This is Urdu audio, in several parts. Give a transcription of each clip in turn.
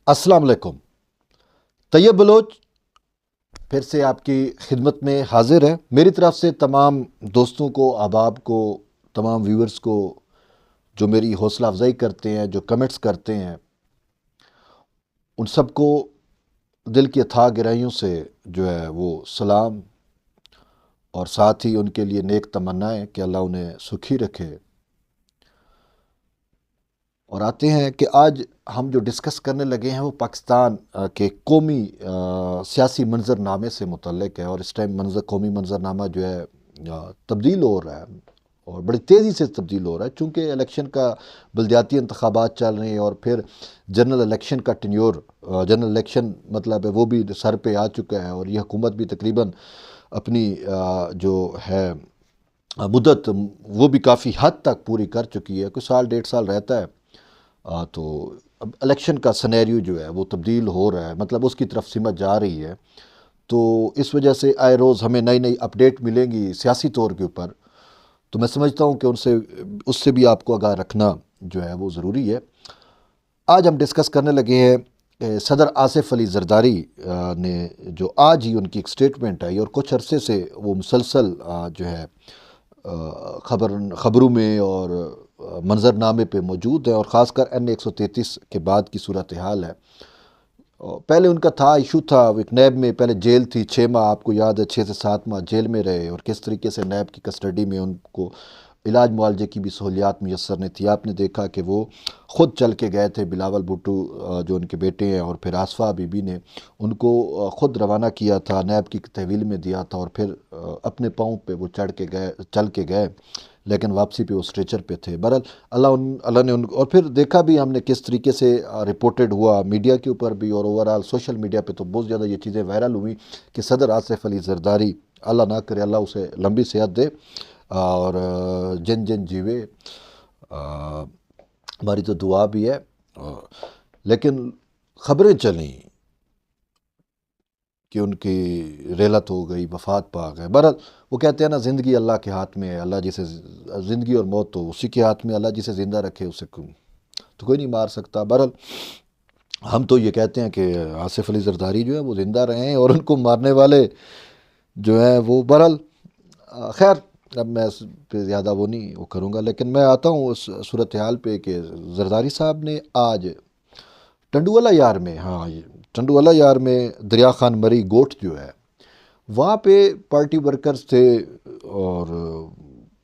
السلام علیکم۔ طیب بلوچ پھر سے آپ کی خدمت میں حاضر ہے۔ میری طرف سے تمام دوستوں کو، احباب کو، تمام ویورز کو جو میری حوصلہ افزائی کرتے ہیں، جو کمنٹس کرتے ہیں، ان سب کو دل کی اتھاہ گہرائیوں سے جو ہے وہ سلام، اور ساتھ ہی ان کے لیے نیک تمنائیں کہ اللہ انہیں سکھی رکھے۔ اور آتے ہیں کہ آج ہم جو ڈسکس کرنے لگے ہیں وہ پاکستان کے قومی سیاسی منظر نامے سے متعلق ہے، اور اس ٹائم قومی منظر نامہ جو ہے تبدیل ہو رہا ہے، اور بڑی تیزی سے تبدیل ہو رہا ہے، چونکہ الیکشن کا بلدیاتی انتخابات چل رہے ہیں، اور پھر جنرل الیکشن کا ٹینیور، جنرل الیکشن مطلب ہے وہ بھی سر پہ آ چکا ہے، اور یہ حکومت بھی تقریباً اپنی جو ہے مدت وہ بھی کافی حد تک پوری کر چکی ہے، کوئی سال ڈیڑھ سال رہتا ہے۔ تو اب الیکشن کا سنیریو جو ہے وہ تبدیل ہو رہا ہے، مطلب اس کی طرف سمت جا رہی ہے، تو اس وجہ سے آئے روز ہمیں نئی نئی اپڈیٹ ملیں گی سیاسی طور کے اوپر، تو میں سمجھتا ہوں کہ اس سے بھی آپ کو آگاہ رکھنا جو ہے وہ ضروری ہے۔ آج ہم ڈسکس کرنے لگے ہیں کہ صدر آصف علی زرداری نے جو آج ہی ان کی ایک سٹیٹمنٹ آئی، اور کچھ عرصے سے وہ مسلسل جو ہے خبروں میں اور منظر نامے پہ موجود ہے، اور خاص کر N133 کے بعد کی صورتحال ہے۔ پہلے ان کا ایشو تھا ایک نیب میں، پہلے جیل تھی 6 ماہ، آپ کو یاد ہے 6 سے 7 ماہ جیل میں رہے، اور کس طریقے سے نیب کی کسٹڈی میں ان کو علاج معالجے کی بھی سہولیات میسر نہیں تھی۔ آپ نے دیکھا کہ وہ خود چل کے گئے تھے، بلاول بھٹو جو ان کے بیٹے ہیں، اور پھر آصفہ بی بی نے ان کو خود روانہ کیا تھا، نیب کی تحویل میں دیا تھا، اور پھر اپنے پاؤں پہ وہ چل کے گئے، لیکن واپسی پہ وہ اسٹریچر پہ تھے۔ بہرحال اللہ نے اور پھر دیکھا بھی ہم نے کس طریقے سے رپورٹڈ ہوا میڈیا کے اوپر بھی، اور اوورال سوشل میڈیا پہ تو بہت زیادہ یہ چیزیں وائرل ہوئیں کہ صدر آصف علی زرداری، اللہ نہ کرے اللہ اسے لمبی صحت دے اور جن جیوے، ہماری تو دعا بھی ہے، لیکن خبریں چلیں کہ ان کی ریلت ہو گئی، وفات پا گئے۔ بہرحال وہ کہتے ہیں نا، زندگی اللہ کے ہاتھ میں ہے، اللہ جسے زندگی اور موت تو اسی کے ہاتھ میں، اللہ جسے زندہ رکھے اسے تو کوئی نہیں مار سکتا۔ بہرحال ہم تو یہ کہتے ہیں کہ آصف علی زرداری جو ہے وہ زندہ رہے ہیں، اور ان کو مارنے والے جو ہیں وہ بہرحال خیر، اب میں اس پہ زیادہ وہ نہیں وہ کروں گا، لیکن میں آتا ہوں اس صورتحال پہ کہ زرداری صاحب نے آج ٹنڈوالہ یار میں، ٹنڈوالہ یار میں دریا خان مری گوٹھ جو ہے وہاں پہ پارٹی ورکرز تھے، اور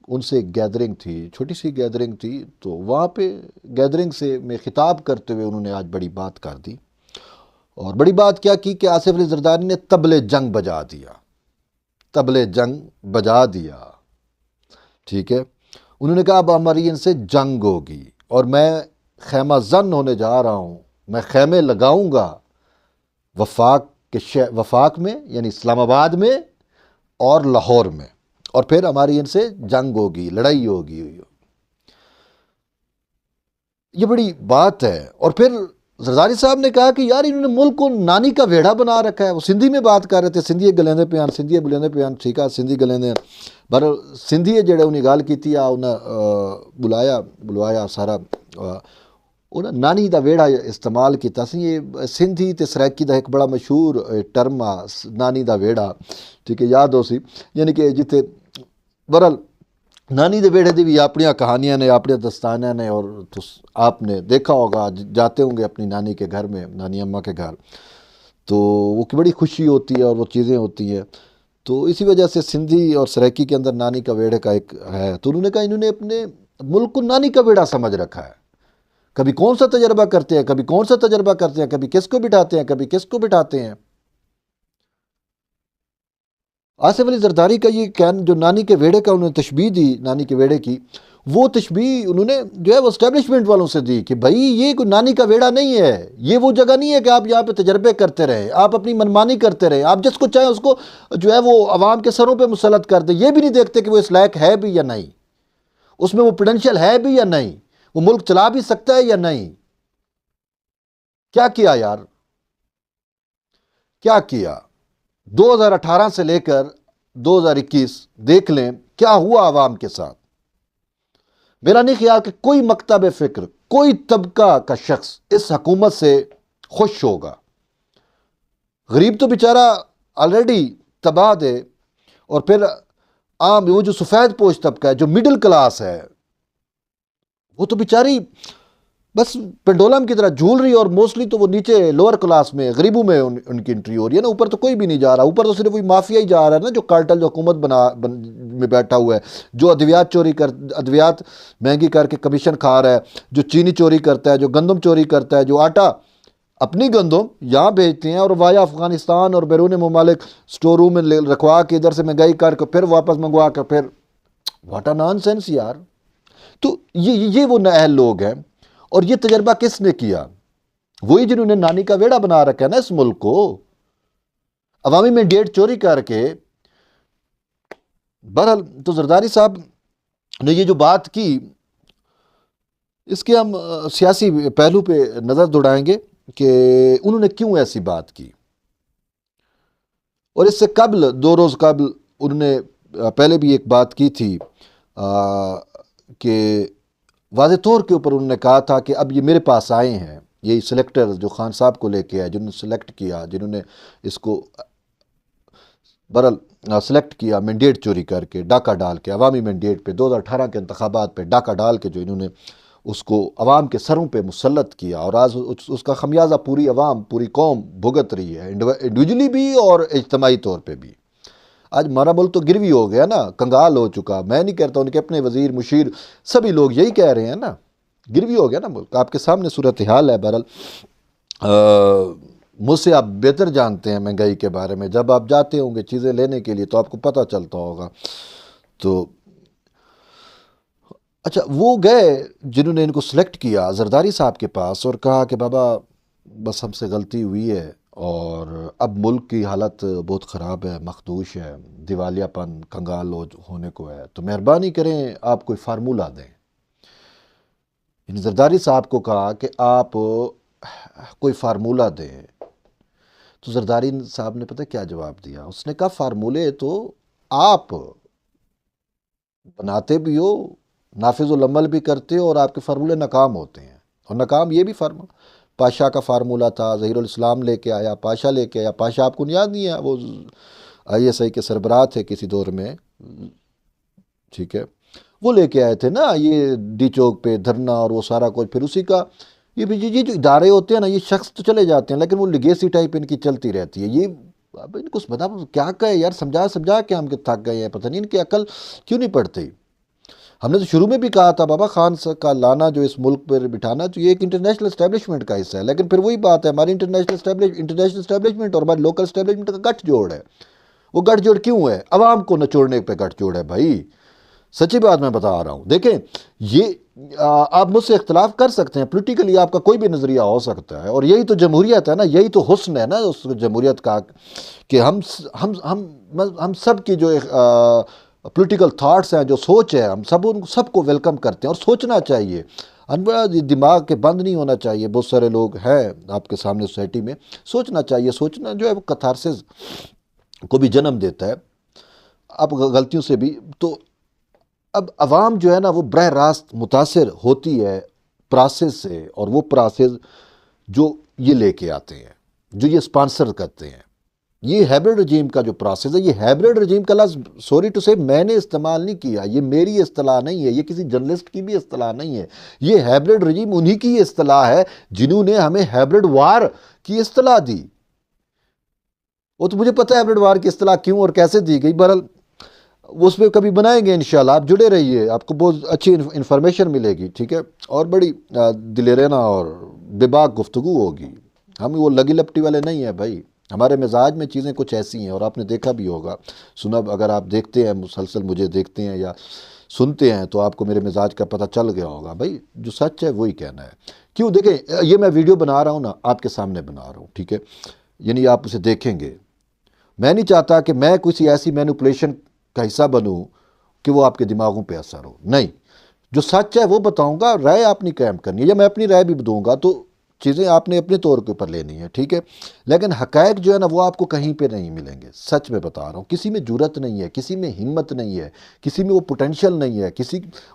ان سے ایک گیدرنگ تھی، چھوٹی سی گیدرنگ تھی، تو وہاں پہ گیدرنگ سے میں خطاب کرتے ہوئے انہوں نے آج بڑی بات کر دی، اور بڑی بات کیا کی کہ آصف علی زرداری نے طبلِ جنگ بجا دیا، طبلِ جنگ بجا دیا، ٹھیک ہے۔ انہوں نے کہا اب ہماری ان سے جنگ ہوگی، اور میں خیمہ زن ہونے جا رہا ہوں، میں خیمے لگاؤں گا وفاق میں یعنی اسلام آباد میں اور لاہور میں، اور پھر ہماری ان سے جنگ ہوگی، لڑائی ہوگی۔ یہ بڑی بات ہے۔ اور پھر زرداری صاحب نے کہا کہ یار انہوں نے ملک کو نانی کا ویڑھا بنا رکھا ہے۔ وہ سندھی میں بات کر رہے تھے، سندھی گلیندے پیان، سندھی بلیندے پیان، ٹھیک ہے، سندھی گلیندے پر سندھی جڑے انہیں گال کی تھی، انہیں بلوایا سارا انہیں نانی دا ویڑھا استعمال کیتا سی۔ یہ سندھی تے سرائکی دا ایک بڑا مشہور ٹرم آ نانی دا ویڑھا، ٹھیک ہے، یاد ہو سی، یعنی کہ جتے برحال نانی دے ویڑھے دی بھی اپنی کہانیاں نے، اپنی دستانیاں نے، اور آپ نے دیکھا ہوگا جاتے ہوں گے اپنی نانی کے گھر میں، نانی اماں کے گھر، تو وہ کی بڑی خوشی ہوتی ہے اور وہ چیزیں ہوتی ہیں، تو اسی وجہ سے سندھی اور سرائکی کے اندر نانی کا ویڑھے کا ایک ہے۔ تو انہوں نے کہا انہوں نے اپنے ملک کو نانی کا ویڑھا سمجھ رکھا ہے، کبھی کون سا تجربہ کرتے ہیں، کبھی کون سا تجربہ کرتے ہیں، کبھی کس کو بٹھاتے ہیں، کبھی کس کو بٹھاتے ہیں۔ آصف علی زرداری کا یہ جو نانی کے ویڑھے کا انہوں نے تشبیہ دی، نانی کے ویڑھے کی، وہ تشبیہ انہوں نے جو ہے وہ اسٹیبلشمنٹ والوں سے دی کہ بھائی یہ کوئی نانی کا ویڑھا نہیں ہے، یہ وہ جگہ نہیں ہے کہ آپ یہاں پہ تجربے کرتے رہیں، آپ اپنی منمانی کرتے رہیں، آپ جس کو چاہیں اس کو جو ہے وہ عوام کے سروں پہ مسلط کر دیں، یہ بھی نہیں دیکھتے کہ وہ اس لائق ہے بھی یا نہیں، اس میں وہ پوٹینشیل ہے بھی یا نہیں، وہ ملک چلا بھی سکتا ہے یا نہیں۔ کیا کیا یار، کیا کیا 2018 سے لے کر 2021 دیکھ لیں کیا ہوا عوام کے ساتھ۔ میرا نہیں خیال کہ کوئی مکتب فکر، کوئی طبقہ کا شخص اس حکومت سے خوش ہوگا. غریب تو بیچارہ آلریڈی تباہ ہے، اور پھر عام وہ جو سفید پوش طبقہ ہے جو مڈل کلاس ہے وہ تو بیچاری بس پنڈولم کی طرح جھول رہی ہے، اور موسٹلی تو وہ نیچے لوور کلاس میں غریبوں میں ان کی انٹری ہو رہی ہے نا. اوپر تو کوئی بھی نہیں جا رہا، اوپر تو صرف وہی مافیا ہی جا رہا ہے نا، جو کارٹل جو حکومت میں بیٹھا ہوا ہے، جو ادویات مہنگی کر کے کمیشن کھا رہا ہے، جو چینی چوری کرتا ہے، جو گندم چوری کرتا ہے، جو آٹا اپنی گندم یہاں بھیجتے ہیں اور وایا افغانستان اور بیرون ممالک سٹور روم میں رکھوا کے ادھر سے مہنگائی کر کے پھر واپس منگوا کے پھر واٹ اے نان سینس یار. تو یہ وہ نااہل لوگ ہیں. اور یہ تجربہ کس نے کیا؟ وہی جنہوں نے نانی کا ویڑا بنا رکھا ہے نا اس ملک کو، عوامی مینڈیٹ چوری کر کے. بہرحال تو زرداری صاحب نے یہ جو بات کی اس کے ہم سیاسی پہلو پہ نظر دوڑائیں گے کہ انہوں نے کیوں ایسی بات کی. اور اس سے قبل 2 روز قبل انہوں نے پہلے بھی ایک بات کی تھی کہ واضح طور کے اوپر انہوں نے کہا تھا کہ اب یہ میرے پاس آئے ہیں، یہی سلیکٹر جو خان صاحب کو لے کے آئے، جنہوں نے سلیکٹ کیا، جنہوں نے اس کو برحال سلیکٹ کیا مینڈیٹ چوری کر کے، ڈاکہ ڈال کے عوامی مینڈیٹ پہ 2018 کے انتخابات پہ ڈاکہ ڈال کے جو انہوں نے اس کو عوام کے سروں پہ مسلط کیا، اور آج اس کا خمیازہ پوری عوام پوری قوم بھگت رہی ہے، انڈیویجولی بھی اور اجتماعی طور پہ بھی. آج ہمارا ملک تو گروی ہو گیا نا، کنگال ہو چکا. میں نہیں کہتا، ان کے اپنے وزیر مشیر سبھی لوگ یہی کہہ رہے ہیں نا، گروی ہو گیا نا ملک. آپ کے سامنے صورتحال ہے. بہرحال مجھ سے آپ بہتر جانتے ہیں مہنگائی کے بارے میں، جب آپ جاتے ہوں گے چیزیں لینے کے لیے تو آپ کو پتہ چلتا ہوگا. تو اچھا، وہ گئے جنہوں نے ان کو سلیکٹ کیا زرداری صاحب کے پاس اور کہا کہ بابا بس ہم سے غلطی ہوئی ہے اور اب ملک کی حالت بہت خراب ہے، مخدوش ہے، دیوالیہ پن کنگال ہونے کو ہے، تو مہربانی کریں آپ کوئی فارمولہ دیں. زرداری صاحب کو کہا کہ آپ کوئی فارمولہ دیں. تو زرداری صاحب نے پتہ کیا جواب دیا؟ اس نے کہا فارمولے تو آپ بناتے بھی ہو، نافذ العمل بھی کرتے ہو، اور آپ کے فارمولے ناکام ہوتے ہیں. اور ناکام یہ بھی پاشا کا فارمولہ تھا، ظہیر الاسلام لے کے آیا، پاشا لے کے آیا. پاشا آپ کو یاد نہیں ہے؟ وہ ISI کے سربراہ تھے کسی دور میں، ٹھیک ہے، وہ لے کے آئے تھے نا یہ ڈی چوک پہ دھرنا اور وہ سارا کچھ. پھر اسی کا یہ جو ادارے ہوتے ہیں نا، یہ شخص تو چلے جاتے ہیں لیکن وہ لیگیسی ٹائپ ان کی چلتی رہتی ہے. یہ اب ان کو بتا کیا کہے یار، سمجھا کے ہم کے تھک گئے ہیں. پتہ نہیں ان کی عقل کیوں نہیں پڑتی. ہم نے تو شروع میں بھی کہا تھا بابا خان کا لانا جو اس ملک پر بٹھانا تو یہ ایک انٹرنیشنل اسٹیبلشمنٹ کا حصہ ہے، لیکن پھر وہی بات ہے، ہماری انٹرنیشنل اسٹیبلشمنٹ اور ہماری لوکل اسٹیبلشمنٹ کا گٹھ جوڑ ہے. وہ گٹھ جوڑ کیوں ہے؟ عوام کو نچوڑنے پہ گٹھ جوڑ ہے بھائی. سچی بات میں بتا رہا ہوں. دیکھیں، یہ آپ مجھ سے اختلاف کر سکتے ہیں، پولیٹیکلی آپ کا کوئی بھی نظریہ ہو سکتا ہے، اور یہی تو جمہوریت ہے نا، یہی تو حسن ہے نا اس جمہوریت کا کہ ہم سب کی جو پولیٹیکل تھاٹس ہیں، جو سوچ ہے، ہم سب کو ویلکم کرتے ہیں. اور سوچنا چاہیے، دماغ کے بند نہیں ہونا چاہیے. بہت سارے لوگ ہیں آپ کے سامنے سوسائٹی میں، سوچنا چاہیے. سوچنا جو ہے وہ کتھارسس کو بھی جنم دیتا ہے، اب غلطیوں سے بھی. تو اب عوام جو ہے نا وہ براہ راست متاثر ہوتی ہے پروسیس سے، اور وہ پروسیس جو یہ لے کے آتے ہیں، جو یہ اسپانسر کرتے ہیں. یہ ہیبرڈ رجیم کا جو پروسیس ہے، یہ ہیبرڈ رجیم کا لفظ سوری ٹو سے میں نے استعمال نہیں کیا، یہ میری اصطلاح نہیں ہے، یہ کسی جرنلسٹ کی بھی اصطلاح نہیں ہے. یہ ہیبرڈ رجیم انہی کی اصطلاح ہے جنہوں نے ہمیں ہیبرڈ وار کی اصطلاح دی. وہ تو مجھے پتہ ہے ہیبرڈ وار کی اصطلاح کیوں اور کیسے دی گئی. بہرحال اس پہ کبھی بنائیں گے انشاءاللہ. آپ جڑے رہیے، آپ کو بہت اچھی انفارمیشن ملے گی، ٹھیک ہے، اور بڑی دلیرانہ اور بے باک گفتگو ہوگی. ہم وہ لگی لپٹی والے نہیں ہیں بھائی. ہمارے مزاج میں چیزیں کچھ ایسی ہیں، اور آپ نے دیکھا بھی ہوگا، سنا. اگر آپ دیکھتے ہیں مسلسل مجھے دیکھتے ہیں یا سنتے ہیں تو آپ کو میرے مزاج کا پتہ چل گیا ہوگا. بھائی جو سچ ہے وہی کہنا ہے. کیوں؟ دیکھیں، یہ میں ویڈیو بنا رہا ہوں نا، آپ کے سامنے بنا رہا ہوں، ٹھیک ہے، یعنی آپ اسے دیکھیں گے. میں نہیں چاہتا کہ میں کسی ایسی مینوپولیشن کا حصہ بنوں کہ وہ آپ کے دماغوں پہ اثر ہو. نہیں، جو سچ ہے وہ بتاؤں گا. رائے آپ نہیں قائم کرنی ہے، یا میں اپنی رائے بھی دوں گا تو چیزیں آپ نے اپنے طور کے اوپر لینی ہے، ٹھیک ہے، لیکن حقائق جو ہے نا وہ آپ کو کہیں پہ نہیں ملیں گے، سچ میں بتا رہا ہوں، کسی میں جرت نہیں ہے، کسی میں ہمت نہیں ہے، کسی میں وہ پوٹینشیل نہیں ہے،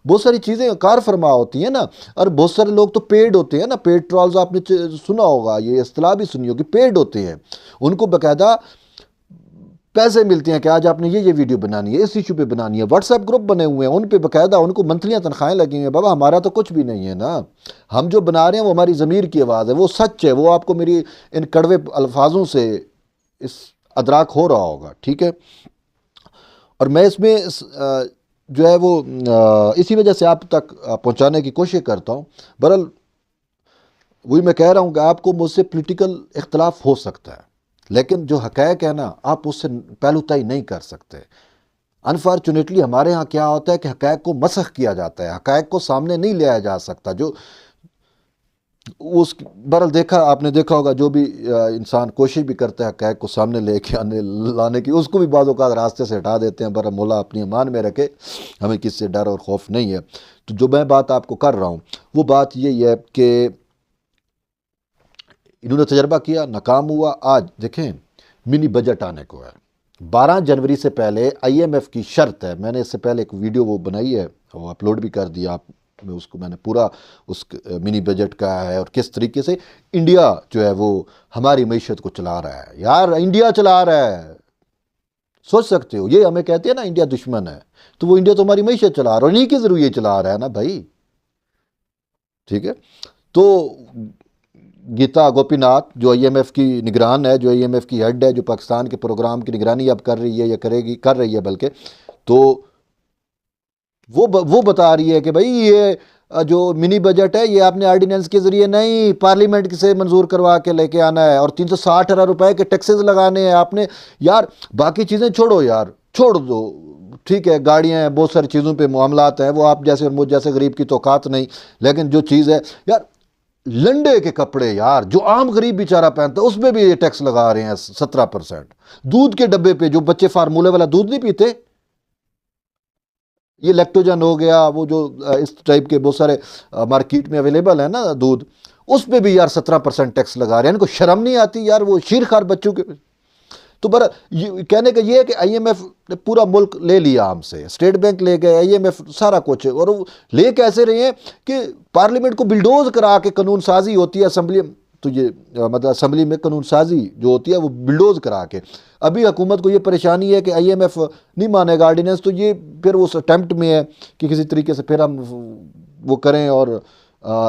بہت ساری چیزیں کار فرما ہوتی ہیں نا، اور بہت سارے لوگ تو پیڈ ہوتے ہیں نا، پیڈ ٹرالز آپ نے سنا ہوگا، یہ اصطلاح بھی سنی ہوگی، پیڈ ہوتے ہیں، ان کو باقاعدہ پیسے ملتے ہیں کہ آج آپ نے یہ ویڈیو بنانی ہے، اس ایشو پہ بنانی ہے، واٹس ایپ گروپ بنے ہوئے ہیں، ان پہ باقاعدہ ان کو منتھلیاں تنخواہیں لگی ہوئی ہیں، بابا ہمارا تو کچھ بھی نہیں ہے نا، ہم جو بنا رہے ہیں وہ ہماری ضمیر کی آواز ہے، وہ سچ ہے، وہ آپ کو میری ان کڑوے الفاظوں سے اس ادراک ہو رہا ہوگا، ٹھیک ہے، اور میں اس میں جو ہے وہ اسی وجہ سے آپ تک پہنچانے کی کوشش کرتا ہوں۔ بہرحال وہی میں کہہ رہا ہوں کہ آپ کو مجھ سے پولیٹیکل اختلاف ہو سکتا ہے، لیکن جو حقائق ہے نا آپ اس سے پہلو تائی نہیں کر سکتے۔ انفارچونیٹلی ہمارے ہاں کیا ہوتا ہے کہ حقائق کو مسخ کیا جاتا ہے، حقائق کو سامنے نہیں لیا جا سکتا، جو اس بہرحال آپ نے دیکھا ہوگا، جو بھی انسان کوشش بھی کرتا ہے حقائق کو سامنے لے کے لانے کی، اس کو بھی بعض اوقات راستے سے ہٹا دیتے ہیں، بہرحال مولا اپنی امان میں رکھے، ہمیں کس سے ڈر اور خوف نہیں ہے۔ تو جو میں بات آپ کو کر رہا ہوں وہ بات یہی ہے کہ انہوں نے تجربہ کیا، ناکام ہوا، آج دیکھیں منی بجٹ آنے کو ہے، 12 جنوری سے پہلے IMF کی شرط ہے، میں نے اس سے پہلے ایک ویڈیو وہ بنائی ہے، وہ اپلوڈ بھی کر دیا، میں نے پورا اس منی بجٹ کا ہے اور کس طریقے سے انڈیا جو ہے وہ ہماری معیشت کو چلا رہا ہے، یار انڈیا چلا رہا ہے، سوچ سکتے ہو، یہ ہمیں کہتے ہیں نا انڈیا دشمن ہے، تو وہ انڈیا تو ہماری معیشت چلا رہا ہے، اور انہیں کے ذریعے چلا رہا ہے نا بھائی، ٹھیک ہے۔ تو گیتا گوپی ناتھ جو IMF کی نگران ہے، جو IMF کی ہیڈ ہے، جو پاکستان کے پروگرام کی نگرانی اب کر رہی ہے یا کر رہی ہے بلکہ، تو وہ بتا رہی ہے کہ بھائی یہ جو منی بجٹ ہے یہ آپ نے آرڈیننس کے ذریعے نہیں، پارلیمنٹ سے منظور کروا کے لے کے آنا ہے، اور 360 ارب روپے کے ٹیکسز لگانے ہیں آپ نے، یار باقی چیزیں چھوڑو، یار چھوڑ دو، ٹھیک ہے، گاڑیاں ہیں، بہت ساری چیزوں پہ معاملات ہیں، وہ آپ جیسے اور مجھ جیسے غریب کی توقات نہیں، لیکن جو چیز ہے یار، لنڈے کے کپڑے یار جو عام غریب بیچارہ پہنتا ہے اس پہ بھی یہ ٹیکس لگا رہے ہیں 17%، دودھ کے ڈبے پہ جو بچے فارمولے والا دودھ نہیں پیتے، یہ لیکٹوجن ہو گیا، وہ جو اس ٹائپ کے بہت سارے مارکیٹ میں اویلیبل ہیں نا دودھ، اس پہ بھی یار 17% ٹیکس لگا رہے ہیں، ان کو شرم نہیں آتی یار، وہ شیرخوار بچوں کے۔ تو کہنے کا یہ ہے کہ IMF نے پورا ملک لے لیا ہم سے، اسٹیٹ بینک لے گئے، IMF سارا کچھ، اور وہ لے کیسے رہے ہیں کہ پارلیمنٹ کو بلڈوز کرا کے قانون سازی ہوتی ہے، اسمبلی تو یہ مطلب اسمبلی میں قانون سازی جو ہوتی ہے وہ بلڈوز کرا کے، ابھی حکومت کو یہ پریشانی ہے کہ IMF نہیں مانے گا آرڈیننس، تو یہ پھر اس اٹیمپٹ میں ہے کہ کسی طریقے سے پھر ہم وہ کریں، اور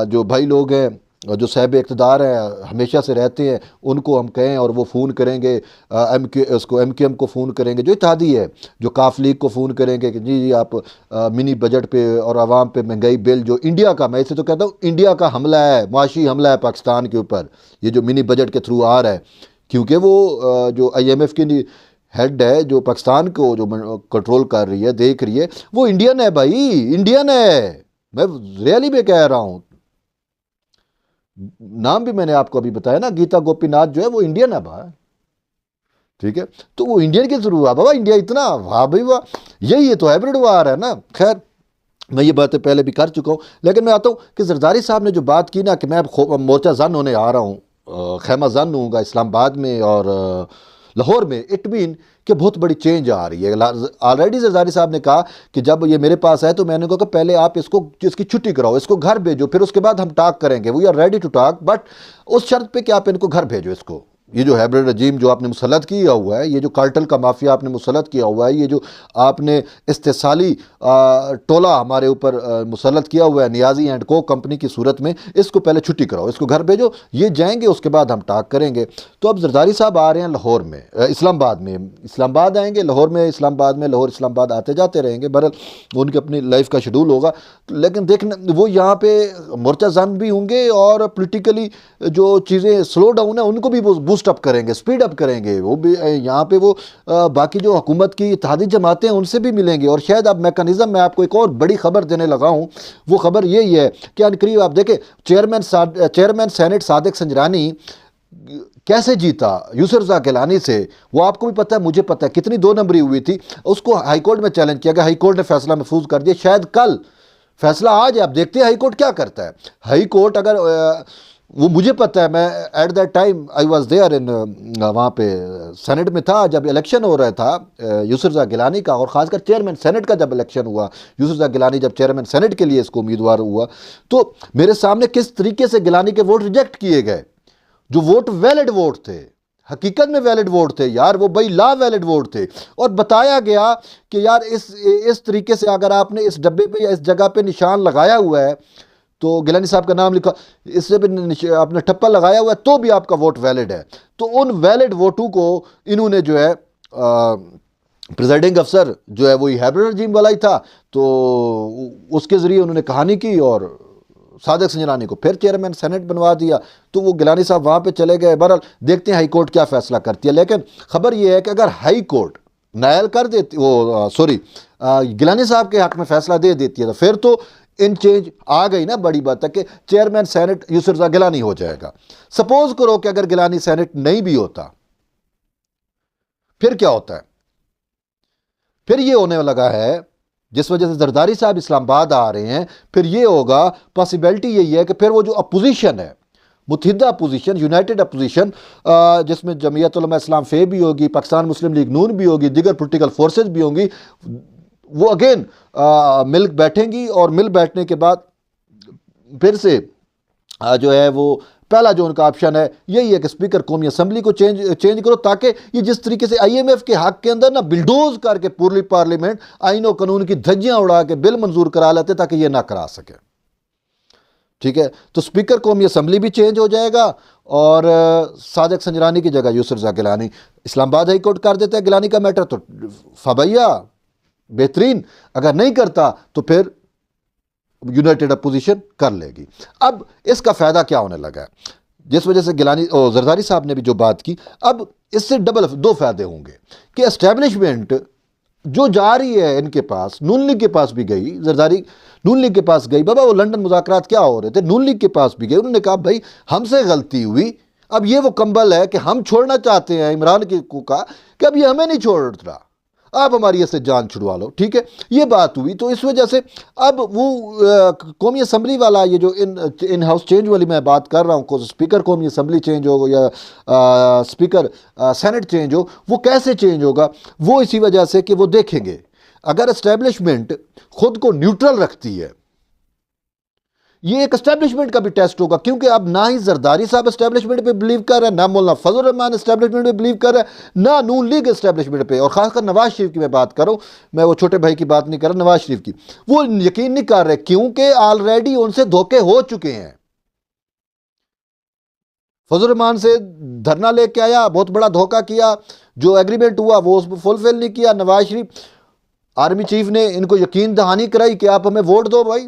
جو بھائی لوگ ہیں جو صاحب اقتدار ہیں ہمیشہ سے رہتے ہیں ان کو ہم کہیں، اور وہ فون کریں گے MQM کو فون کریں گے جو اتحادی ہے، جو کاف لیگ کو فون کریں گے کہ جی آپ منی بجٹ پہ اور عوام پہ مہنگائی بل جو انڈیا کا، میں اسے تو کہتا ہوں انڈیا کا حملہ ہے، معاشی حملہ ہے پاکستان کے اوپر، یہ جو منی بجٹ کے تھرو آ رہا ہے، کیونکہ وہ جو IMF کی ہیڈ ہے جو پاکستان کو جو کنٹرول کر رہی ہے، دیکھ رہی ہے، وہ انڈین ہے بھائی، انڈین ہے، میں ریئلی بھی کہہ رہا ہوں، نام بھی میں نے آپ کو ابھی بتایا نا، گیتا گوپی ناتھ جو ہے وہ انڈین ہے بھائی، ٹھیک ہے، تو وہ انڈین کے ضرور ہوا بابا، انڈیا اتنا واہ بھائی واہ، یہی تو ہائبرڈ وار ہے نا۔ خیر میں یہ باتیں پہلے بھی کر چکا ہوں، لیکن میں آتا ہوں کہ زرداری صاحب نے جو بات کی نا کہ میں مورچہ زن ہونے آ رہا ہوں، خیمہ زن ہوں گا اسلام آباد میں اور لاہور میں، اٹ مین کہ بہت بڑی چینج آ رہی ہے۔ آلریڈی زرداری صاحب نے کہا کہ جب یہ میرے پاس ہے تو میں نے کہا کہ پہلے آپ اس کی چھٹی کراؤ، اس کو گھر بھیجو، پھر اس کے بعد ہم ٹاک کریں گے، we are ready to talk, but اس شرط پہ کہ آپ ان کو گھر بھیجو، اس کو یہ جو ہائبرڈ رجیم جو آپ نے مسلط کیا ہوا ہے، یہ جو کارٹل کا مافیا آپ نے مسلط کیا ہوا ہے، یہ جو آپ نے استحصالی ٹولہ ہمارے اوپر مسلط کیا ہوا ہے نیازی اینڈ کو کمپنی کی صورت میں، اس کو پہلے چھٹی کراؤ، اس کو گھر بھیجو، یہ جائیں گے، اس کے بعد ہم ٹاک کریں گے۔ تو اب زرداری صاحب آ رہے ہیں لاہور میں، اسلام آباد میں، اسلام آباد آئیں گے، لاہور میں، اسلام آباد میں، لاہور اسلام آباد آتے جاتے رہیں گے، بہرحال وہ ان کی اپنی لائف کا شیڈول ہوگا، لیکن دیکھنا وہ یہاں پہ مورچہ زن بھی ہوں گے، اور پولیٹیکلی جو چیزیں سلو ڈاؤن ہیں ان کو بھی بوسٹ اپ کریں گے، سپیڈ اپ کریں گے، وہ بھی یہاں پہ وہ باقی جو حکومت کی اتحادی جماعتیں ہیں ان سے بھی ملیں گے، اور شاید اب میکانزم میں آپ کو ایک اور بڑی خبر دینے لگا ہوں، وہ خبر یہی ہے کہ عنقریب آپ دیکھیں چیئرمین سینٹ صادق سنجرانی کیسے جیتا یوسف رضا گیلانی سے، وہ آپ کو بھی پتہ ہے، مجھے پتہ ہے، کتنی 2 نمبری ہوئی تھی، اس کو ہائی کورٹ میں چیلنج کیا گیا، ہائی کورٹ نے فیصلہ محفوظ کر دیا، شاید کل فیصلہ آ جائے، آپ دیکھتے ہیں ہائی کورٹ کیا کرتا ہے۔ ہائی کورٹ اگر وہ مجھے پتہ ہے، میں at that time I was there in, وہاں پہ سینٹ میں تھا جب الیکشن ہو رہا تھا یسر رضا گیلانی کا، اور خاص کر چیئرمین سینٹ کا جب الیکشن ہوا، یسر رضا گیلانی جب چیئرمین سینٹ کے لیے اس کو امیدوار ہوا، تو میرے سامنے کس طریقے سے گیلانی کے ووٹ ریجیکٹ کیے گئے، جو ووٹ ویلڈ ووٹ تھے، حقیقت میں ویلڈ ووٹ تھے یار، وہ بھائی لا ویلڈ ووٹ تھے، اور بتایا گیا کہ یار اس طریقے سے اگر آپ نے اس ڈبے پہ یا اس جگہ پہ نشان لگایا ہوا ہے، تو گیلانی صاحب کا نام لکھا، اس سے بھی آپ نے ٹھپا لگایا ہوا ہے تو بھی آپ کا ووٹ ویلڈ ہے۔ تو ان ویلڈ ووٹوں کو انہوں نے جو ہے پریزائڈنگ افسر جو ہے وہی ہیبرڈ رجیم والا ہی تھا، تو اس کے ذریعے انہوں نے کہانی کی اور صادق سنجرانی کو پھر چیئرمین سینٹ بنوا دیا، تو وہ گیلانی صاحب وہاں پہ چلے گئے۔ بہرحال دیکھتے ہیں ہائی کورٹ کیا فیصلہ کرتی ہے، لیکن خبر یہ ہے کہ اگر ہائی کورٹ نائل کر دیتی، گیلانی صاحب کے حق میں فیصلہ دے دیتی ہے، تو پھر تو ان چینج آ گئی نا، بڑی بات ہے کہ چیئرمین سینٹ یسر رضا گیلانی ہو جائے گا۔ سپوز کرو کہ اگر گیلانی سینٹ نہیں بھی ہوتا، پھر کیا ہوتا ہے؟ پھر یہ ہونے لگا ہے، جس وجہ سے زرداری صاحب اسلام آباد آ رہے ہیں، پھر یہ ہوگا، پاسبلٹی یہی ہے کہ پھر وہ جو اپوزیشن ہے، متحدہ اپوزیشن، یونائٹڈ اپوزیشن، جس میں جمعیت علماء اسلام فے بھی ہوگی، پاکستان مسلم لیگ نون بھی ہوگی، دیگر پولیٹیکل فورسز بھی ہوں گی، وہ اگین مل بیٹھیں گی، اور مل بیٹھنے کے بعد پھر سے جو ہے وہ پہلا جو ان کا آپشن ہے یہی ہے کہ اسپیکر قومی اسمبلی کو چینج کرو، تاکہ یہ جس طریقے سے آئی ایم ایف کے حق کے اندر نا بلڈوز کر کے پوری پارلیمنٹ آئین و قانون کی دھجیاں اڑا کے بل منظور کرا لیتے تاکہ یہ نہ کرا سکے، ٹھیک ہے؟ تو اسپیکر قومی اسمبلی بھی چینج ہو جائے گا، اور صادق سنجرانی کی جگہ یسر رضا گیلانی اسلام آباد ہائی کورٹ کر دیتا ہے گیلانی کا میٹر، تو فبیا بہترین، اگر نہیں کرتا تو پھر یونائٹڈ اپوزیشن کر لے گی۔ اب اس کا فائدہ کیا ہونے لگا ہے، جس وجہ سے گیلانی اور زرداری صاحب نے بھی جو بات کی، اب اس سے دو فائدے ہوں گے کہ اسٹیبلشمنٹ جو جا رہی ہے ان کے پاس، نون لیگ کے پاس بھی گئی، زرداری نون لیگ کے پاس گئی، بابا وہ لنڈن مذاکرات کیا ہو رہے تھے، نون لیگ کے پاس بھی گئی، انہوں نے کہا بھائی ہم سے غلطی ہوئی، اب یہ وہ کمبل ہے کہ ہم چھوڑنا چاہتے ہیں عمران کو کہا کہ اب یہ ہمیں نہیں چھوڑ رہا، آپ ہماری اس سے جان چھڑوا لو، ٹھیک ہے؟ یہ بات ہوئی، تو اس وجہ سے اب وہ قومی اسمبلی والا یہ جو ان ہاؤس چینج والی میں بات کر رہا ہوں، اسپیکر قومی اسمبلی چینج ہو یا اسپیکر سینٹ چینج ہو، وہ کیسے چینج ہوگا؟ وہ اسی وجہ سے کہ وہ دیکھیں گے اگر اسٹیبلشمنٹ خود کو نیوٹرل رکھتی ہے، یہ ایک اسٹیبلشمنٹ کا بھی ٹیسٹ ہوگا، کیونکہ اب نہ ہی زرداری صاحب اسٹیبلشمنٹ پہ بلیو کر رہے ہیں، نہ مولانا فضل الرحمان اسٹیبلشمنٹ پہ بلیو کر رہے ہیں، نہ نون لیگ اسٹیبلشمنٹ پہ، اور خاص کر نواز شریف کی میں بات کروں، میں وہ چھوٹے بھائی کی بات نہیں کر رہا، نواز شریف کی، وہ یقین نہیں کر رہے، کیونکہ آلریڈی ان سے دھوکے ہو چکے ہیں۔ فضل الرحمان سے دھرنا لے کے آیا، بہت بڑا دھوکہ کیا، جو ایگریمنٹ ہوا وہ اس کو فلفل نہیں کیا۔ نواز شریف آرمی چیف نے ان کو یقین دہانی کرائی کہ آپ ہمیں ووٹ دو بھائی،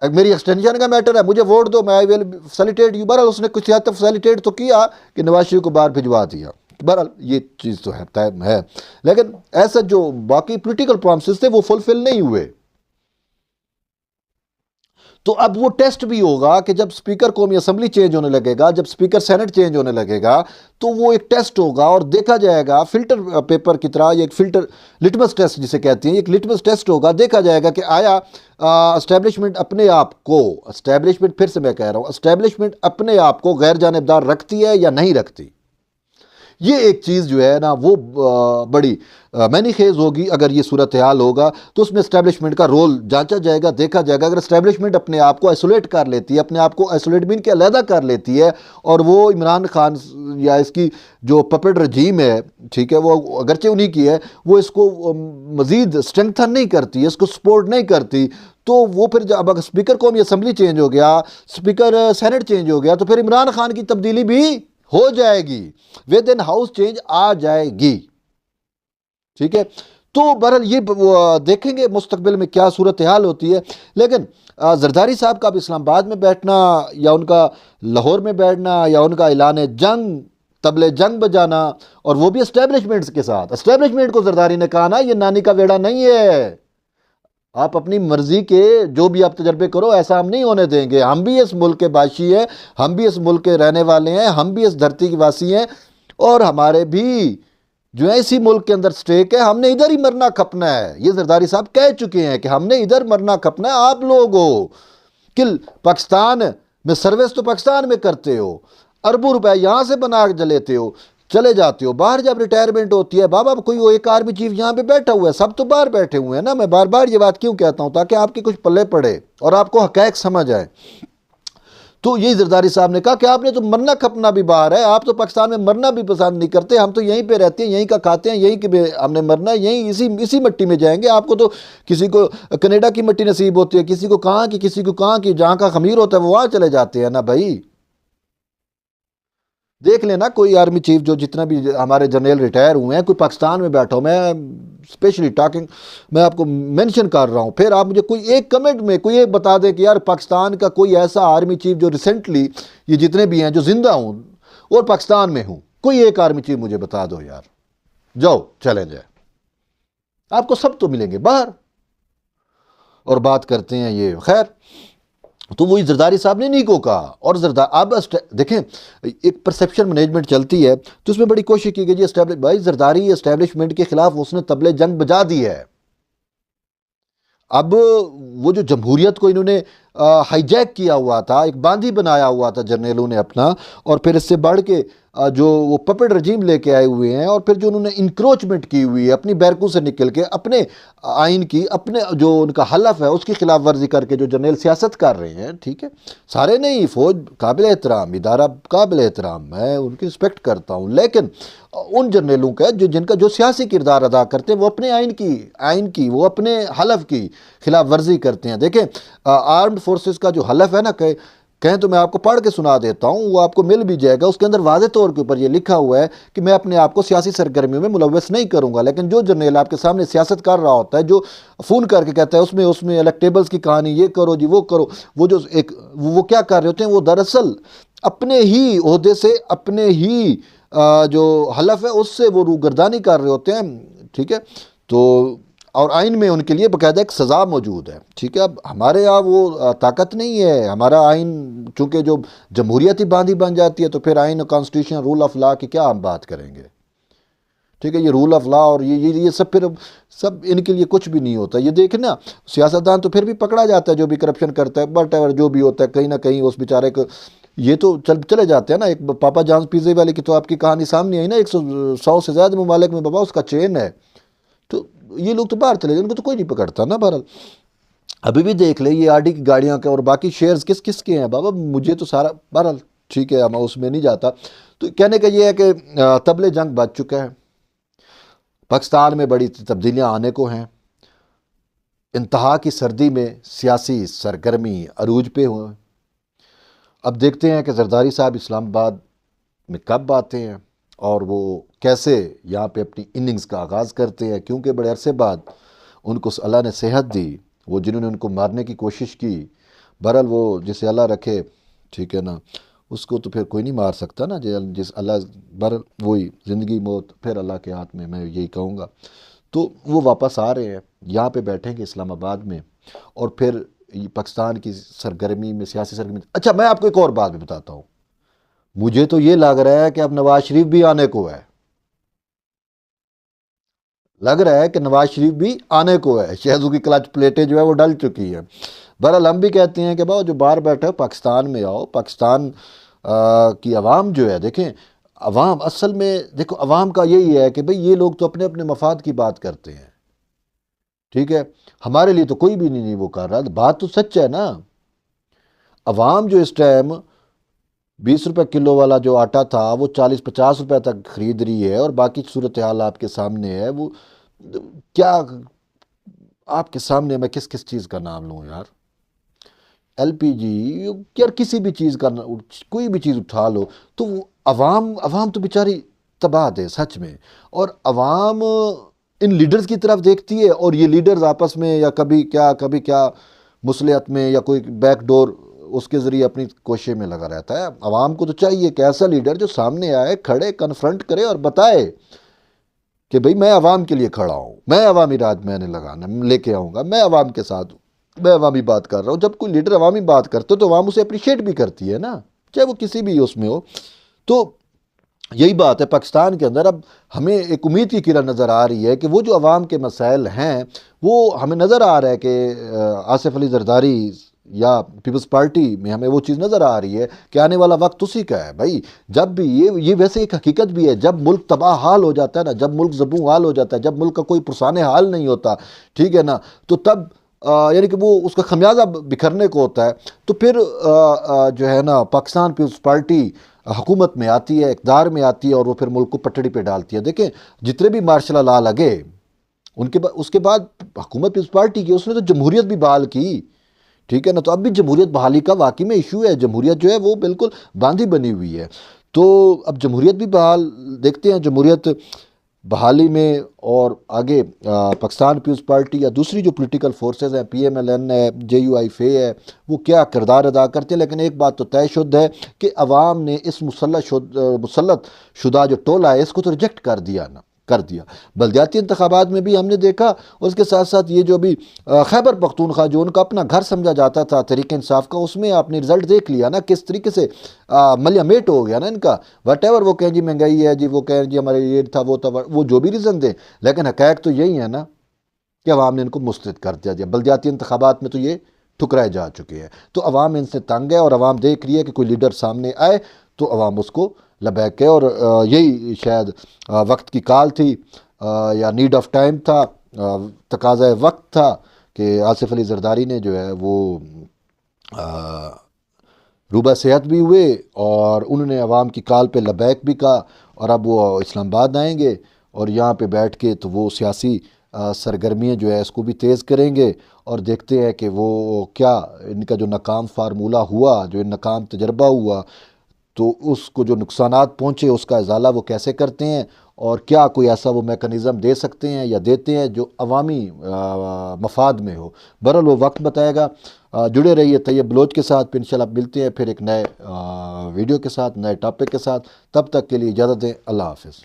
میری ایکسٹینشن کا میٹر ہے، مجھے ووٹ دو، میں آئی ول فیسیلیٹیٹ یو۔ بہرحال اس نے کچھ حد تک فیسیلیٹیٹ تو کیا کہ نواز شریف کو باہر بھجوا دیا، بہرحال یہ چیز تو ہے، لیکن ایسا جو باقی پولیٹیکل پرومسز تھے وہ فلفل نہیں ہوئے۔ تو اب وہ ٹیسٹ بھی ہوگا کہ جب اسپیکر قومی اسمبلی چینج ہونے لگے گا، جب اسپیکر سینٹ چینج ہونے لگے گا، تو وہ ایک ٹیسٹ ہوگا اور دیکھا جائے گا فلٹر پیپر کی طرح، یہ ایک فلٹر لٹمس ٹیسٹ جسے کہتے ہیں، ایک لٹمس ٹیسٹ ہوگا، دیکھا جائے گا کہ آیا اسٹیبلشمنٹ اپنے آپ کو، اسٹیبلشمنٹ پھر سے میں کہہ رہا ہوں، اسٹیبلشمنٹ اپنے آپ کو غیر جانبدار رکھتی ہے یا نہیں رکھتی۔ یہ ایک چیز جو ہے نا وہ بڑی معنی خیز ہوگی۔ اگر یہ صورتحال ہوگا تو اس میں اسٹیبلشمنٹ کا رول جانچا جائے گا، دیکھا جائے گا۔ اگر اسٹیبلشمنٹ اپنے آپ کو آئسولیٹ کر لیتی ہے، اپنے آپ کو آئسولیٹ بین کے علیحدہ کر لیتی ہے، اور وہ عمران خان یا اس کی جو پپٹ رجیم ہے، ٹھیک ہے، وہ اگرچہ انہی کی ہے، وہ اس کو مزید اسٹرینگتھن نہیں کرتی، اس کو سپورٹ نہیں کرتی، تو وہ پھر جب اگر اسپیکر قومی اسمبلی چینج ہو گیا، اسپیکر سینٹ چینج ہو گیا، تو پھر عمران خان کی تبدیلی بھی ہو جائے گی، ود ان ہاؤس چینج آ جائے گی، ٹھیک ہے۔ تو بہرحال یہ دیکھیں گے مستقبل میں کیا صورتحال ہوتی ہے، لیکن زرداری صاحب کا بھی اسلام آباد میں بیٹھنا، یا ان کا لاہور میں بیٹھنا، یا ان کا اعلان جنگ، طبلِ جنگ بجانا، اور وہ بھی اسٹیبلشمنٹس کے ساتھ، اسٹیبلشمنٹ کو زرداری نے کہا نا یہ نانی کا بیڑا نہیں ہے، آپ اپنی مرضی کے جو بھی آپ تجربے کرو، ایسا ہم نہیں ہونے دیں گے، ہم بھی اس ملک کے باشی ہیں، ہم بھی اس ملک کے رہنے والے ہیں، ہم بھی اس دھرتی کی واسی ہیں، اور ہمارے بھی جو ہے اسی ملک کے اندر سٹیک ہے، ہم نے ادھر ہی مرنا کھپنا ہے۔ یہ زرداری صاحب کہہ چکے ہیں کہ ہم نے ادھر مرنا کھپنا ہے، آپ لوگ ہو کہ پاکستان میں سروس تو پاکستان میں کرتے ہو، اربوں روپے یہاں سے بنا کے لیتے ہو، چلے جاتے ہو باہر، جب ریٹائرمنٹ ہوتی ہے بابا کوئی وہ ایک آرمی چیف یہاں پہ بیٹھا ہوا ہے، سب تو باہر بیٹھے ہوئے ہیں نا۔ میں بار بار یہ بات کیوں کہتا ہوں؟ تاکہ آپ کی کچھ پلے پڑے اور آپ کو حقائق سمجھ آئے۔ تو یہی زرداری صاحب نے کہا کہ آپ نے تو مرنا کھپنا بھی باہر ہے، آپ تو پاکستان میں مرنا بھی پسند نہیں کرتے، ہم تو یہیں پہ رہتے ہیں، یہیں کا کھاتے ہیں، یہیں کہ ہم نے مرنا ہے، یہیں اسی مٹی میں جائیں گے۔ آپ کو تو کسی کو کینیڈا کی مٹی نصیب ہوتی ہے، کسی کو کہاں کی، کسی کو کہاں کی، جہاں کا خمیر ہوتا ہے وہ وہاں چلے جاتے ہیں نا بھائی۔ دیکھ لینا کوئی آرمی چیف جو جتنا بھی ہمارے جنرل ریٹائر ہوئے ہیں، کوئی پاکستان میں بیٹھا ہو، میں اسپیشلی ٹاکنگ میں آپ کو مینشن کر رہا ہوں، پھر آپ مجھے کوئی ایک کمنٹ میں کوئی ایک بتا دیں کہ یار پاکستان کا کوئی ایسا آرمی چیف جو ریسنٹلی، یہ جتنے بھی ہیں جو زندہ ہوں اور پاکستان میں ہوں، کوئی ایک آرمی چیف مجھے بتا دو یار، جاؤ چیلنج ہے، آپ کو سب تو ملیں گے باہر۔ اور بات کرتے ہیں یہ خیر، تو وہی زرداری صاحب نے نہیں کو کہا، اور اب دیکھیں ایک پرسیپشن مینجمنٹ چلتی ہے، تو اس میں بڑی کوشش کی گئی بھائی زرداری اسٹیبلشمنٹ کے خلاف اس نے طبلِ جنگ بجا دی ہے۔ اب وہ جو جمہوریت کو انہوں نے ہائی جیک کیا ہوا تھا، ایک باندھی بنایا ہوا تھا جرنیلوں نے اپنا، اور پھر اس سے بڑھ کے جو وہ پپٹ رجیم لے کے آئے ہوئے ہیں، اور پھر جو انہوں نے انکروچمنٹ کی ہوئی ہے اپنی بیرکوں سے نکل کے، اپنے آئین کی، اپنے جو ان کا حلف ہے اس کی خلاف ورزی کر کے جو جرنیل سیاست کر رہے ہیں، ٹھیک ہے، سارے نہیں، فوج قابل احترام، ادارہ قابل احترام، میں ان کی رسپیکٹ کرتا ہوں، لیکن ان جرنیلوں کا جن کا جو سیاسی کردار ادا کرتے ہیں وہ اپنے آئین کی وہ اپنے حلف کی خلاف ورزی کرتے ہیں۔ دیکھیں آرمڈ فورسز کا جو حلف ہے نا، کہیں تو میں آپ کو پڑھ کے سنا دیتا ہوں، وہ آپ کو مل بھی جائے گا، اس کے اندر واضح طور کے اوپر یہ لکھا ہوا ہے کہ میں اپنے آپ کو سیاسی سرگرمیوں میں ملوث نہیں کروں گا۔ لیکن جو جرنیل آپ کے سامنے سیاست کر رہا ہوتا ہے، جو فون کر کے کہتا ہے اس میں الیکٹیبلز کی کہانی، یہ کرو جی وہ کرو، وہ کیا کر رہے ہوتے ہیں، وہ دراصل اپنے ہی عہدے سے، اپنے ہی جو حلف ہے اس سے وہ روگردانی کر رہے ہوتے ہیں، ٹھیک ہے۔ تو اور آئین میں ان کے لیے باقاعدہ ایک سزا موجود ہے، ٹھیک ہے۔ اب ہمارے یہاں وہ طاقت نہیں ہے، ہمارا آئین چونکہ جو جمہوریتی باندھی بن جاتی ہے، تو پھر آئین، کانسٹیٹیوشن، رول آف لا کی کیا ہم بات کریں گے، ٹھیک ہے۔ یہ رول آف لا اور یہ سب پھر سب ان کے لیے کچھ بھی نہیں ہوتا۔ یہ دیکھیں نا، سیاستدان تو پھر بھی پکڑا جاتا ہے جو بھی کرپشن کرتا ہے، بٹ ایور جو بھی ہوتا ہے، کہیں نہ کہیں اس بیچارے کو یہ تو چلے جاتے ہیں نا۔ ایک پاپا جانز پیزے والے کی تو آپ کی کہانی سامنے آئی نا، 100 سے زیادہ ممالک میں بابا اس کا چین ہے، تو یہ لوگ تو باہر چلے گئے، ان کو تو کوئی نہیں پکڑتا نا۔ بہرحال ابھی بھی دیکھ لیں یہ آر ڈی کی گاڑیاں کے اور باقی شیئرز کس کے ہیں بابا، مجھے تو سارا، بہرحال ٹھیک ہے، میں اس میں نہیں جاتا۔ تو کہنے کا یہ ہے کہ طبلِ جنگ بج چکا ہے، پاکستان میں بڑی تبدیلیاں آنے کو ہیں، انتہا کی سردی میں سیاسی سرگرمی عروج پہ ہوئے۔ اب دیکھتے ہیں کہ زرداری صاحب اسلام آباد میں کب آتے ہیں اور وہ کیسے یہاں پہ اپنی اننگز کا آغاز کرتے ہیں، کیونکہ بڑے عرصے بعد ان کو اللہ نے صحت دی، وہ جنہوں نے ان کو مارنے کی کوشش کی، بہرحال وہ جسے اللہ رکھے، ٹھیک ہے نا، اس کو تو پھر کوئی نہیں مار سکتا نا، جس اللہ، بہرحال وہی زندگی موت پھر اللہ کے ہاتھ میں یہی کہوں گا۔ تو وہ واپس آ رہے ہیں، یہاں پہ بیٹھیں گے اسلام آباد میں، اور پھر پاکستان کی سرگرمی میں، سیاسی سرگرمی۔ اچھا میں آپ کو ایک اور بات بھی بتاتا ہوں، مجھے تو یہ لگ رہا ہے کہ اب نواز شریف بھی آنے کو ہے، لگ رہا ہے کہ نواز شریف بھی آنے کو ہے، شہزو کی کلچ پلیٹیں جو ہے وہ ڈل چکی ہیں۔ بہرحال ہم بھی کہتے ہیں کہ باؤ جو باہر بیٹھے ہو پاکستان میں آؤ، پاکستان کی عوام جو ہے، دیکھیں عوام اصل میں، دیکھو عوام کا یہی ہے کہ بھئی یہ لوگ تو اپنے اپنے مفاد کی بات کرتے ہیں، ٹھیک ہے، ہمارے لیے تو کوئی بھی نہیں وہ کر رہا، بات تو سچ ہے نا۔ عوام جو اس ٹائم 20 روپے کلو والا جو آٹا تھا وہ 40-50 روپے تک خرید رہی ہے، اور باقی صورتحال آپ کے سامنے ہے۔ وہ کیا آپ کے سامنے، میں کس چیز کا نام لوں یار، ایل پی جی یار، کسی بھی چیز کا، کوئی بھی چیز اٹھا لو، تو عوام تو بیچاری تباہ ہے سچ میں۔ اور عوام ان لیڈرز کی طرف دیکھتی ہے، اور یہ لیڈرز آپس میں یا کبھی کیا مصلحت میں یا کوئی بیک ڈور اس کے ذریعے اپنی کوشش میں لگا رہتا ہے۔ عوام کو تو چاہیے کہ ایسا لیڈر جو سامنے آئے، کھڑے، کنفرنٹ کرے اور بتائے کہ بھئی میں عوام کے لیے کھڑا ہوں، میں عوامی راج میں نے لگانا لے کے آؤں گا، میں عوام کے ساتھ ہوں، میں عوامی بات کر رہا ہوں۔ جب کوئی لیڈر عوامی بات کرتے تو عوام اسے اپریشیٹ بھی کرتی ہے نا، چاہے وہ کسی بھی اس میں ہو۔ تو یہی بات ہے پاکستان کے اندر، اب ہمیں ایک امید کی کرن نظر آ رہی ہے کہ وہ جو عوام کے مسائل ہیں وہ ہمیں نظر آ رہا ہے کہ آصف علی زرداری یا پیپلز پارٹی میں ہمیں وہ چیز نظر آ رہی ہے کہ آنے والا وقت اسی کا ہے بھائی. جب بھی یہ ویسے ایک حقیقت بھی ہے، جب ملک تباہ حال ہو جاتا ہے نا، جب ملک زبوں حال ہو جاتا ہے، جب ملک کا کوئی پرسان حال نہیں ہوتا، ٹھیک ہے نا، تو تب یعنی کہ وہ اس کا خمیازہ بکھرنے کو ہوتا ہے. تو پھر جو ہے نا پاکستان پیپلز پارٹی حکومت میں آتی ہے، اقتدار میں آتی ہے، اور وہ پھر ملک کو پٹڑی پہ ڈالتی ہے. دیکھیں جتنے بھی مارشل لا لگے اس کے بعد حکومت پیپلز پارٹی کی، اس نے تو جمہوریت بھی بحال کی، ٹھیک ہے نا. تو اب بھی جمہوریت بحالی کا واقعی میں ایشو ہے، جمہوریت جو ہے وہ بالکل باندھی بنی ہوئی ہے. تو اب جمہوریت بھی بحال دیکھتے ہیں، جمہوریت بحالی میں اور آگے پاکستان پیپلز پارٹی یا دوسری جو پولیٹیکل فورسز ہیں، پی ایم ایل این ہے، جے یو آئی فے ہے، وہ کیا کردار ادا کرتے ہیں. لیکن ایک بات تو طے شد ہے کہ عوام نے اس مسلط شدہ جو ٹولہ ہے اس کو تو ریجیکٹ کر دیا. بلدیاتی انتخابات میں بھی ہم نے دیکھا، اس کے ساتھ ساتھ یہ جو بھی خیبر پختونخوا جو ان کا اپنا گھر سمجھا جاتا تھا تحریک انصاف کا، اس میں آپ نے رزلٹ دیکھ لیا نا کس طریقے سے ملیا میٹ ہو گیا نا ان کا. وٹ ایور وہ کہیں جی مہنگائی ہے، جی وہ کہیں جی ہمارے یہ تھا وہ تھا، وہ جو بھی ریزن دیں، لیکن حقائق تو یہی ہے نا کہ عوام نے ان کو مسترد کر دیا. بلدیاتی انتخابات میں تو یہ ٹھکرائے جا چکے ہیں. تو عوام ان سے تنگ ہے، اور عوام دیکھ رہی ہے کہ کوئی لیڈر سامنے آئے تو عوام اس کو لبیک ہے. اور یہی شاید وقت کی کال تھی، یا نیڈ آف ٹائم تھا، تقاضۂ وقت تھا کہ آصف علی زرداری نے جو ہے وہ روبہ صحت بھی ہوئے، اور انہوں نے عوام کی کال پہ لبیک بھی کہا. اور اب وہ اسلام آباد آئیں گے، اور یہاں پہ بیٹھ کے تو وہ سیاسی سرگرمیاں جو ہے اس کو بھی تیز کریں گے، اور دیکھتے ہیں کہ وہ کیا ان کا جو ناکام فارمولہ ہوا، جو ناکام تجربہ ہوا، تو اس کو جو نقصانات پہنچے اس کا ازالہ وہ کیسے کرتے ہیں، اور کیا کوئی ایسا وہ میکنزم دے سکتے ہیں یا دیتے ہیں جو عوامی مفاد میں ہو. بہرحال وہ وقت بتائے گا. جڑے رہیے طیب بلوچ کے ساتھ. پھر انشاءاللہ ملتے ہیں پھر ایک نئے ویڈیو کے ساتھ، نئے ٹاپک کے ساتھ. تب تک کے لیے اجازت دیں. اللہ حافظ.